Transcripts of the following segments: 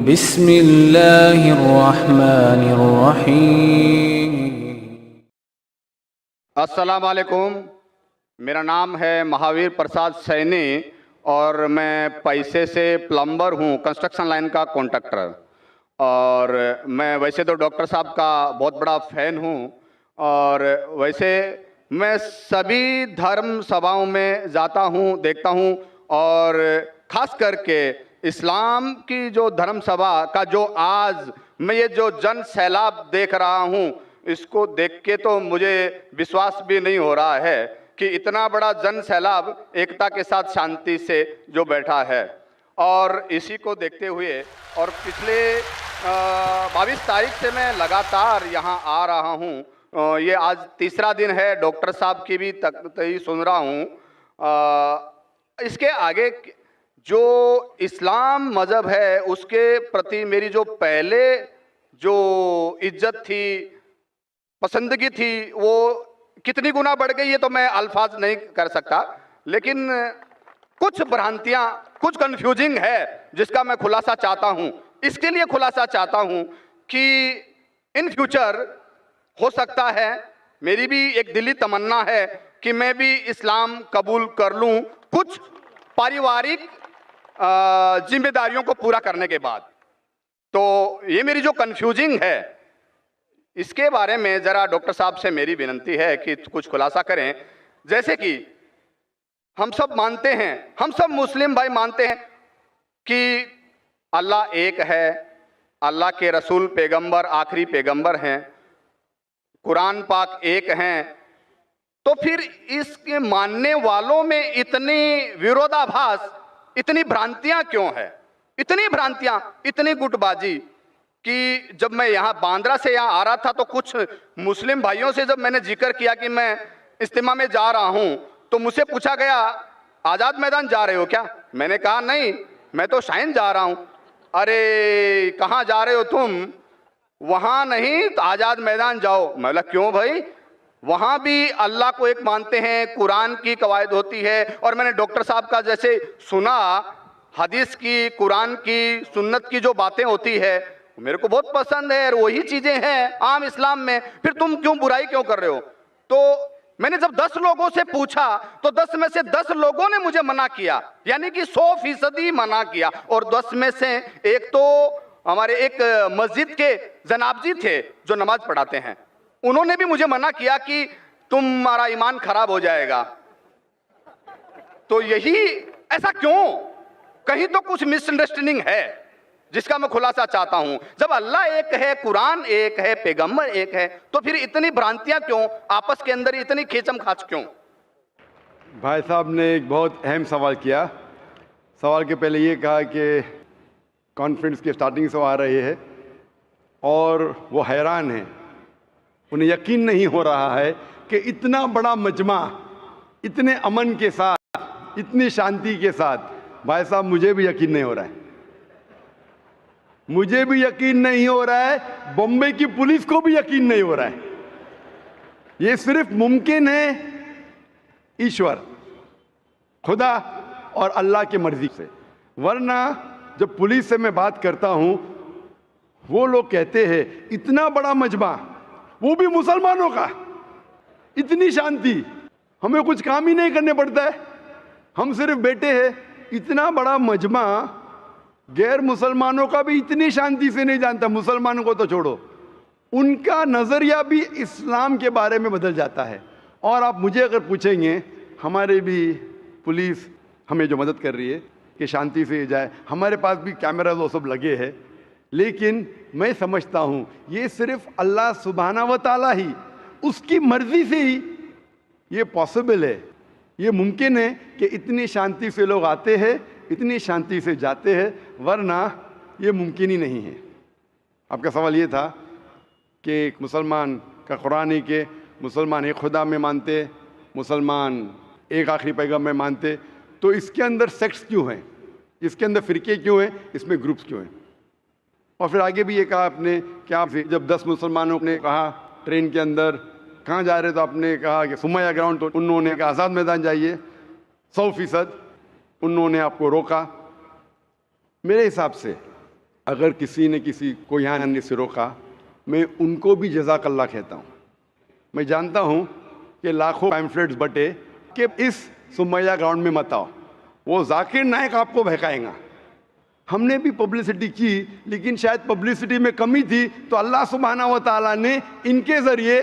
بسم اللہ الرحمن الرحیم۔ السلام علیکم، میرا نام ہے مہاویر پرساد سینی اور میں پیسے سے پلمبر ہوں، کنسٹرکشن لائن کا کانٹریکٹر۔ اور میں ویسے تو ڈاکٹر صاحب کا بہت بڑا فین ہوں، اور ویسے میں سبھی دھرم سبھاؤں میں جاتا ہوں، دیکھتا ہوں، اور خاص کر کے اسلام کی جو دھرم سبھا کا جو آج میں یہ جو جن سیلاب دیکھ رہا ہوں، اس کو دیکھ کے تو مجھے وشواس بھی نہیں ہو رہا ہے کہ اتنا بڑا جن سیلاب ایکتا کے ساتھ شانتی سے جو بیٹھا ہے۔ اور اسی کو دیکھتے ہوئے اور پچھلے 22 تاریخ سے میں لگاتار یہاں آ رہا ہوں، یہ آج تیسرا دن ہے، ڈاکٹر صاحب کی بھی تقریر سن رہا ہوں۔ اس کے آگے جو اسلام مذہب ہے اس کے پرتی میری جو پہلے جو عزت تھی، پسندگی تھی، وہ کتنی گنا بڑھ گئی ہے تو میں الفاظ نہیں کر سکتا، لیکن کچھ بھرانتیاں، کچھ کنفیوزنگ ہے جس کا میں خلاصہ چاہتا ہوں۔ اس کے لیے خلاصہ چاہتا ہوں کہ ان فیوچر ہو سکتا ہے، میری بھی ایک دلی تمنا ہے کہ میں بھی اسلام قبول کر لوں کچھ پاریوارک ذمہ داریوں کو پورا کرنے کے بعد۔ تو یہ میری جو کنفیوزنگ ہے، اس کے بارے میں ذرا ڈاکٹر صاحب سے میری ونتی ہے کہ کچھ خلاصہ کریں۔ جیسے کہ ہم سب مانتے ہیں، ہم سب مسلم بھائی مانتے ہیں کہ اللہ ایک ہے، اللہ کے رسول پیغمبر آخری پیغمبر ہیں، قرآن پاک ایک ہیں، تو پھر اس کے ماننے والوں میں اتنی ویرودابھاس، اتنی بھرانتیاں کیوں ہے؟ اتنی بھرانتیاں، اتنی گٹ بازی کہ جب میں یہاں باندرا سے یہاں آ رہا تھا تو کچھ مسلم بھائیوں سے جب میں نے ذکر کیا کہ میں اجتماع میں جا رہا ہوں تو مجھ سے پوچھا گیا آزاد میدان جا رہے ہو کیا؟ میں نے کہا نہیں، میں تو شائن جا رہا ہوں۔ ارے کہاں جا رہے ہو تم؟ وہاں نہیں، آزاد میدان جاؤ۔ میں بولا کیوں بھائی؟ وہاں بھی اللہ کو ایک مانتے ہیں، قرآن کی قواعد ہوتی ہے، اور میں نے ڈاکٹر صاحب کا جیسے سنا، حدیث کی، قرآن کی، سنت کی جو باتیں ہوتی ہے میرے کو بہت پسند ہے، اور وہی چیزیں ہیں عام اسلام میں، پھر تم کیوں برائی کیوں کر رہے ہو؟ تو میں نے جب 10 لوگوں سے پوچھا تو 10 میں سے 10 لوگوں نے مجھے منع کیا، یعنی کہ 100% منع کیا۔ اور 10 میں سے ایک تو ہمارے ایک مسجد کے جناب جی تھے جو نماز پڑھاتے ہیں، انہوں نے بھی مجھے منع کیا کہ تمہارا ایمان خراب ہو جائے گا۔ تو یہی ایسا کیوں؟ کہیں تو کچھ مس انڈرسٹینڈنگ ہے جس کا میں خلاصہ چاہتا ہوں۔ جب اللہ ایک ہے، قرآن ایک ہے، پیغمبر ایک ہے، تو پھر اتنی بھرانتیاں کیوں؟ آپس کے اندر اتنی کھیچم کھاچ کیوں؟ بھائی صاحب نے ایک بہت اہم سوال کیا۔ سوال کے پہلے یہ کہا کہ کانفرنس کے سٹارٹنگ سے وہ آ رہے ہیں اور وہ حیران ہیں، انہیں یقین نہیں ہو رہا ہے کہ اتنا بڑا مجمع اتنے امن کے ساتھ، اتنی شانتی کے ساتھ۔ بھائی صاحب مجھے بھی یقین نہیں ہو رہا ہے، مجھے بھی یقین نہیں ہو رہا ہے، بمبئی کی پولیس کو بھی یقین نہیں ہو رہا ہے۔ یہ صرف ممکن ہے ایشور، خدا اور اللہ کی مرضی سے، ورنہ جب پولیس سے میں بات کرتا ہوں وہ لوگ کہتے ہیں اتنا بڑا مجمع، وہ بھی مسلمانوں کا، اتنی شانتی، ہمیں کچھ کام ہی نہیں کرنے پڑتا ہے، ہم صرف بیٹھے ہیں۔ اتنا بڑا مجمع غیر مسلمانوں کا بھی اتنی شانتی سے نہیں جانتا، مسلمانوں کو تو چھوڑو، ان کا نظریہ بھی اسلام کے بارے میں بدل جاتا ہے۔ اور آپ مجھے اگر پوچھیں گے، ہمارے بھی پولیس ہمیں جو مدد کر رہی ہے کہ شانتی سے جائے، ہمارے پاس بھی کیمرہ وہ سب لگے ہیں، لیکن میں سمجھتا ہوں یہ صرف اللہ سبحانہ و تعالیٰ ہی، اس کی مرضی سے ہی یہ پاسبل ہے، یہ ممکن ہے کہ اتنی شانتی سے لوگ آتے ہیں، اتنی شانتی سے جاتے ہیں، ورنہ یہ ممکن ہی نہیں ہے۔ آپ کا سوال یہ تھا کہ ایک مسلمان کا قرآن ہے کہ مسلمان ایک خدا میں مانتے، مسلمان ایک آخری پیغام میں مانتے، تو اس کے اندر سیکٹس کیوں ہیں، اس کے اندر فرقے کیوں ہیں، اس میں گروپس کیوں ہیں؟ اور پھر آگے بھی یہ کہا آپ نے کہ آپ جب 10 مسلمانوں نے کہا ٹرین کے اندر کہاں جا رہے تو آپ نے کہا کہ سمیہ گراؤنڈ، تو انہوں نے کہا آزاد میدان جائیے، 100% انہوں نے آپ کو روکا۔ میرے حساب سے اگر کسی نے کسی کو یہاں آنے سے روکا میں ان کو بھی جزاک اللہ کہتا ہوں. میں جانتا ہوں کہ لاکھوں پیمفلیٹس بٹے کہ اس سمیہ گراؤنڈ میں مت آؤ, وہ ذاکر نائک آپ کو بہکائیں گا. ہم نے بھی پبلسٹی کی, لیکن شاید پبلسٹی میں کمی تھی تو اللہ سبحانہ و تعالیٰ نے ان کے ذریعے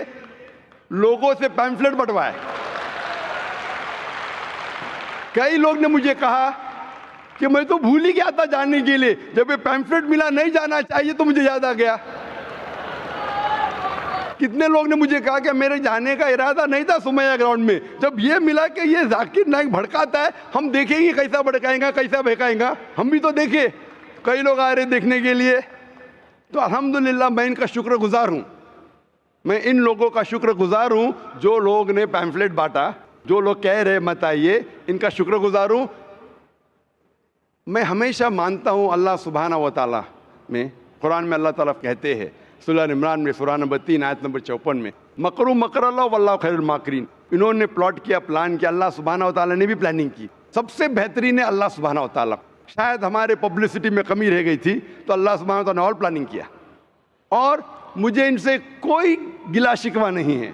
لوگوں سے پیمفلیٹ بٹوائے. کئی لوگ نے مجھے کہا کہ میں تو بھول ہی گیا تھا جاننے کے لیے, جب یہ پیمفلیٹ ملا نہیں جانا چاہیے تو مجھے یاد آ گیا. کتنے لوگ نے مجھے کہا کہ میرے جانے کا ارادہ نہیں تھا سمیہ گراؤنڈ میں, جب یہ ملا کہ یہ ذاکر نائک بھڑکاتا ہے, ہم دیکھیں گے کیسا بھڑکائیں گا, کیسا بہکائیں گا. ہم بھی تو دیکھے, کئی لوگ آ رہے دیکھنے کے لیے. تو الحمدللہ میں ان کا شکر گزار ہوں, میں ان لوگوں کا شکر گزار ہوں جو لوگ نے پیمفلیٹ بانٹا, جو لوگ کہہ رہے مت آئیے, ان کا شکر گزار ہوں. میں ہمیشہ مانتا ہوں اللہ سبحانہ و تعالیٰ میں, قرآن میں اللہ تعالیٰ کہتے ہیں سورہ عمران میں سورہ نمبر 3 آیت نمبر 54 میں, مکروا مکر اللہ واللہ خیر الماکرین. انہوں نے پلاٹ کیا, پلان کیا, اللہ سبحانہ و تعالیٰ نے بھی پلاننگ کی. سب سے بہترین ہے اللہ سبحانہ و تعالیٰ. شاید ہمارے پبلسٹی میں کمی رہ گئی تھی تو اللہ سبحانہ و تعالیٰ نے اور پلاننگ کیا. اور مجھے ان سے کوئی گلا شکوہ نہیں ہے,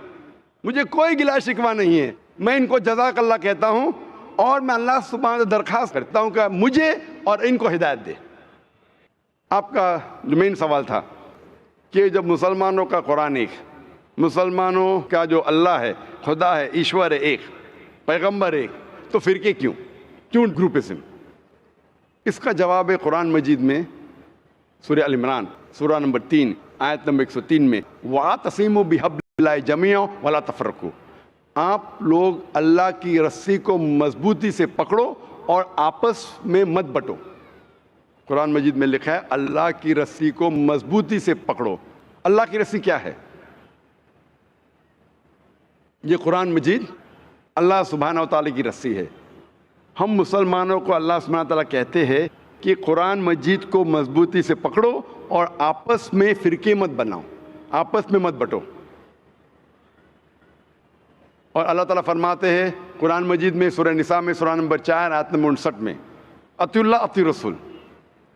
مجھے کوئی گلا شکوہ نہیں ہے. میں ان کو جزاک اللہ کہتا ہوں, اور میں اللہ سبحانہ سے درخواست کرتا ہوں کہ مجھے اور ان کو ہدایت دے. آپ کا جو مین سوال تھا کہ جب مسلمانوں کا قرآن ایک, مسلمانوں کا جو اللہ ہے, خدا ہے, ایشور ہے ایک, پیغمبر ایک, تو فرقے کیوں گروپزم؟ اس کا جواب ہے قرآن مجید میں سورہ ال عمران سورہ نمبر 3 آیت نمبر 103 میں, وَاعْتَصِمُوا بِحَبْلِ اللَّهِ جَمِيعًا وَلَا تَفَرَّقُوا. آپ لوگ اللہ کی رسی کو مضبوطی سے پکڑو اور آپس میں مت بٹو. قرآن مجید میں لکھا ہے اللہ کی رسی کو مضبوطی سے پکڑو. اللہ کی رسی کیا ہے؟ یہ قرآن مجید اللہ سبحانہ و تعالیٰ کی رسی ہے. ہم مسلمانوں کو اللہ سبحانہ و تعالیٰ کہتے ہیں کہ قرآن مجید کو مضبوطی سے پکڑو اور آپس میں فرقے مت بناؤ, آپس میں مت بٹو. اور اللہ تعالیٰ فرماتے ہیں قرآن مجید میں سورہ نساء میں سورہ نمبر 4 آیت نمبر 59 میں, اطیعوا اللہ اطیعوا الرسول.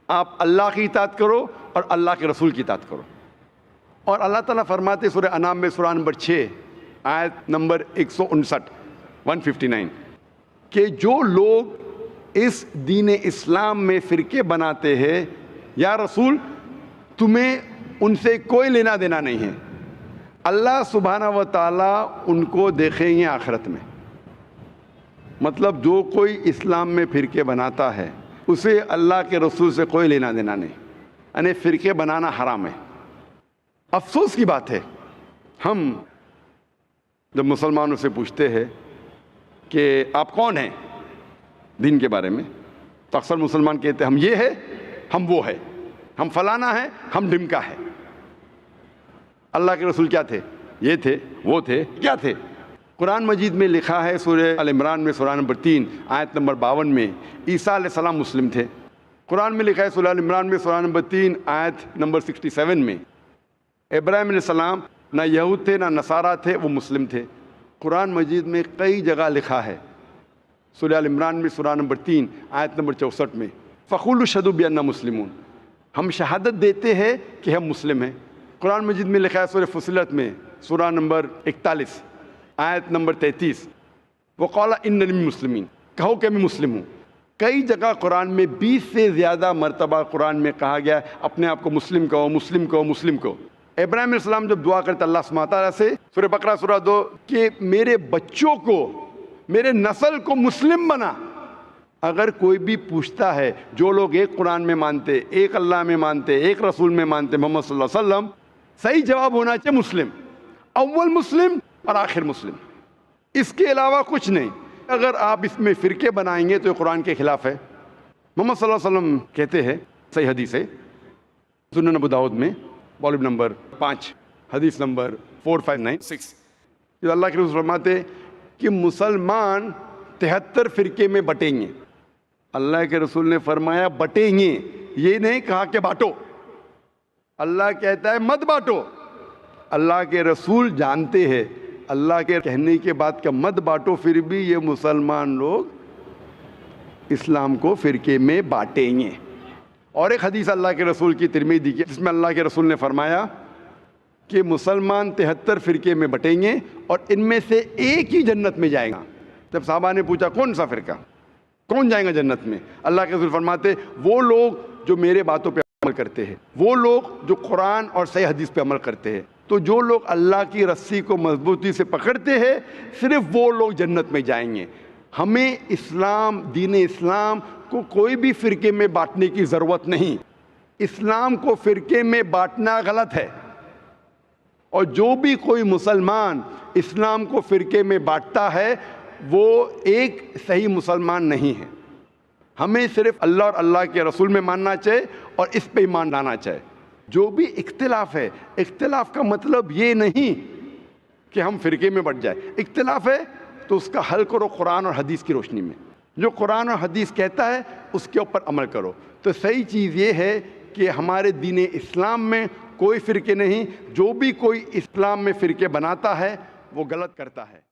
آپ اللہ کی اطاعت کرو اور اللہ کے رسول کی اطاعت کرو. اور اللہ تعالیٰ فرماتے ہیں سورہ انعام میں سورہ نمبر 6 آیت نمبر 159 کہ جو لوگ اس دین اسلام میں فرقے بناتے ہیں, یا رسول تمہیں ان سے کوئی لینا دینا نہیں ہے, اللہ سبحانہ و تعالیٰ ان کو دیکھیں گے آخرت میں. مطلب جو کوئی اسلام میں فرقے بناتا ہے اسے اللہ کے رسول سے کوئی لینا دینا نہیں, یعنی فرقے بنانا حرام ہے. افسوس کی بات ہے, ہم جب مسلمانوں سے پوچھتے ہیں کہ آپ کون ہیں دین کے بارے میں, تو اکثر مسلمان کہتے ہیں ہم یہ ہے, ہم وہ ہے, ہم فلانا ہے, ہم ڈمکا ہے. اللہ کے رسول کیا تھے؟ یہ تھے, وہ تھے, کیا تھے؟ قرآن مجید میں لکھا ہے سورہ ال عمران میں سورہ نمبر 3 آیت نمبر 52 میں عیسیٰ علیہ السلام مسلم تھے. قرآن میں لکھا ہے سورہ ال عمران میں سورہ نمبر 3 آیت نمبر 67 میں ابراہیم علیہ السلام نہ یہود تھے نہ نصارہ تھے, وہ مسلم تھے. قرآن مجید میں کئی جگہ لکھا ہے سورہ ال عمران میں سورہ نمبر 3 آیت نمبر 64 میں, فَقُولُوا اشْهَدُوا بِأَنَّا مُسْلِمُونَ, ہم شہادت دیتے ہیں کہ ہم مسلم ہیں. قرآن مجید میں لکھا ہے سورہ فصلت میں سورہ نمبر 41 آیت نمبر 33, وَقَالَ إِنَّنِي مِنَ الْمُسْلِمِينَ, کہو کہ میں مسلم ہوں. کئی جگہ قرآن میں 20 سے زیادہ مرتبہ قرآن میں کہا گیا اپنے آپ کو مسلم کہو, مسلم کہو, مسلم کہو. ابراہیم علیہ السلام جب دعا کرتے اللہ سبحانہ تعالیٰ سے سورہ بقرہ سورہ 2 کہ میرے بچوں کو, میرے نسل کو مسلم بنا. اگر کوئی بھی پوچھتا ہے, جو لوگ ایک قرآن میں مانتے, ایک اللہ میں مانتے, ایک رسول میں مانتے, محمد صلی اللہ علیہ وسلم, صحیح جواب ہونا چاہیے مسلم, اول مسلم اور آخر مسلم, اس کے علاوہ کچھ نہیں. اگر آپ اس میں فرقے بنائیں گے تو یہ قرآن کے خلاف ہے. محمد صلی اللہ علیہ وسلم کہتے ہیں, صحیح حدیث ہے سنن ابو داؤد میں والیوم نمبر 5 حدیث نمبر 4596, جو اللہ کے رسول فرماتے کہ مسلمان 73 فرقے میں بٹیں گے. اللہ کے رسول نے فرمایا بٹیں گے, یہ نہیں کہا کہ بانٹو. اللہ کہتا ہے مت بانٹو. اللہ کے رسول جانتے ہیں اللہ کے کہنے کے بعد کہ مت بانٹو, پھر بھی یہ مسلمان لوگ اسلام کو فرقے میں بانٹیں گے. اور ایک حدیث اللہ کے رسول کی ترمذی کی، جس میں اللہ کے رسول نے فرمایا کہ مسلمان 73 فرقے میں بٹیں گے اور ان میں سے ایک ہی جنت میں جائے گا۔ جب صحابہ نے پوچھا کون سا فرقہ، کون جائیں گا جنت میں، اللہ کے رسول فرماتے وہ لوگ جو میرے باتوں پہ عمل کرتے ہیں، وہ لوگ جو قرآن اور صحیح حدیث پہ عمل کرتے ہیں۔ تو جو لوگ اللہ کی رسی کو مضبوطی سے پکڑتے ہیں صرف وہ لوگ جنت میں جائیں گے۔ ہمیں اسلام، دین اسلام کو کوئی بھی فرقے میں بانٹنے کی ضرورت نہیں۔ اسلام کو فرقے میں بانٹنا غلط ہے، اور جو بھی کوئی مسلمان اسلام کو فرقے میں بانٹتا ہے وہ ایک صحیح مسلمان نہیں ہے۔ ہمیں صرف اللہ اور اللہ کے رسول میں ماننا چاہیے اور اس پہ ایمان لانا چاہیے۔ جو بھی اختلاف ہے، اختلاف کا مطلب یہ نہیں کہ ہم فرقے میں بٹ جائیں۔ اختلاف ہے تو اس کا حل کرو قرآن اور حدیث کی روشنی میں، جو قرآن اور حدیث کہتا ہے اس کے اوپر عمل کرو۔ تو صحیح چیز یہ ہے کہ ہمارے دین اسلام میں کوئی فرقے نہیں، جو بھی کوئی اسلام میں فرقے بناتا ہے وہ غلط کرتا ہے۔